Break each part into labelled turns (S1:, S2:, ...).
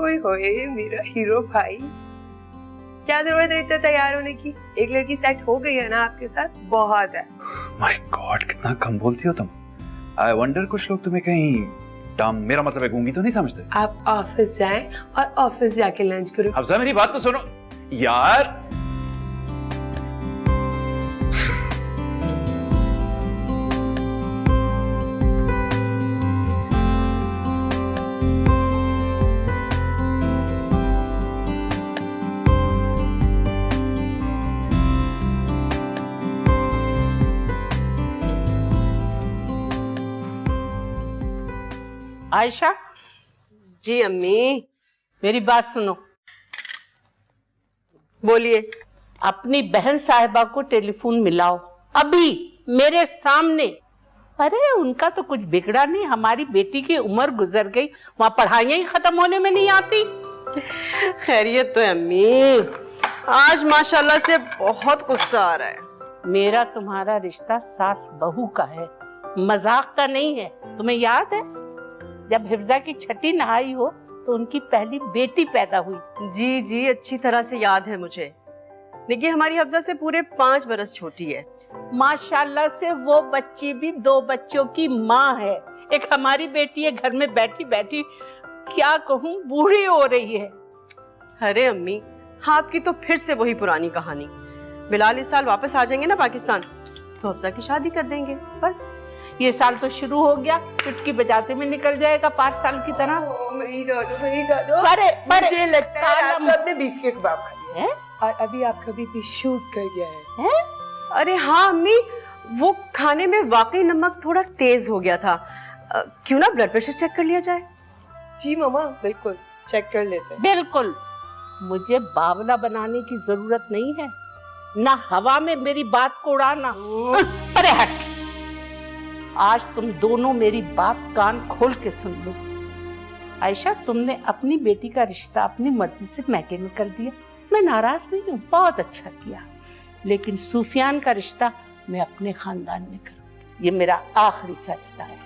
S1: ओए होए मेरा हीरो भाई, क्या जरूरत है इतना तैयार होने की? एक लड़की सेट हो गई है ना आपके साथ, बहुत है।
S2: माय गॉड, कितना कम बोलती हो तुम। आई वंडर कुछ लोग तुम्हें कहीं मेरा मतलब है गूंगी तो नहीं समझते।
S1: आप ऑफिस जाएं और ऑफिस जाके लंच करो।
S2: हफ्सा मेरी बात तो सुनो यार।
S3: आयशा,
S4: जी अम्मी।
S3: मेरी बात सुनो।
S4: बोलिए।
S3: अपनी बहन साहिबा को टेलीफोन मिलाओ अभी मेरे सामने। अरे उनका तो कुछ बिगड़ा नहीं, हमारी बेटी की उम्र गुजर गई, वहां पढ़ाइयां ही खत्म होने में नहीं आती।
S4: खैरियत तो है अम्मी, आज माशाल्लाह से बहुत गुस्सा आ रहा है।
S3: मेरा तुम्हारा रिश्ता सास बहू का है, मजाक का नहीं है। तुम्हें याद है जब हिफ्जा की छठी नहाई हो तो उनकी पहली बेटी पैदा हुई?
S4: जी जी, अच्छी तरह से याद है मुझे। देखिए हमारी हफ्जा से पूरे 5 बरस छोटी है।
S3: माशाल्लाह से वो बच्ची भी 2 बच्चों की माँ है। एक हमारी बेटी है घर में बैठी बैठी, क्या कहूँ, बूढ़ी हो रही है।
S4: अरे अम्मी, आपकी तो फिर से वही पुरानी कहानी। बिलाल इस साल वापस आ जाएंगे ना पाकिस्तान, तो हफ्जा की शादी कर देंगे बस।
S3: ये साल तो शुरू हो गया, चुटकी बजाते में निकल जाएगा 5 साल की तरह।
S1: मुझे लगता है आपने अपने बीफ के कबाब खा लिए हैं और अभी आपका बीपी शूट कर गया है।
S4: अरे हाँ अम्मी, वो खाने में वाकई नमक थोड़ा तेज हो गया था। क्यों ना ब्लड प्रेशर चेक कर लिया जाए?
S1: जी मामा, बिल्कुल चेक कर लेते हैं।
S3: बिल्कुल, मुझे बावला बनाने की जरूरत नहीं है, ना हवा में मेरी बात को उड़ाना। अरे हट, आज तुम दोनों मेरी बात कान खोल के सुन लो। आयशा, तुमने अपनी बेटी का रिश्ता अपनी मर्जी से मैके में कर दिया, मैं नाराज नहीं हूँ, बहुत अच्छा किया। लेकिन सूफियान का रिश्ता मैं अपने खानदान में करूंगी, ये मेरा आखिरी फैसला है।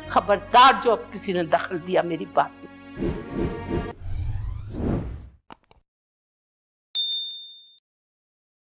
S3: खबरदार जो अब किसी ने दखल दिया मेरी बात में।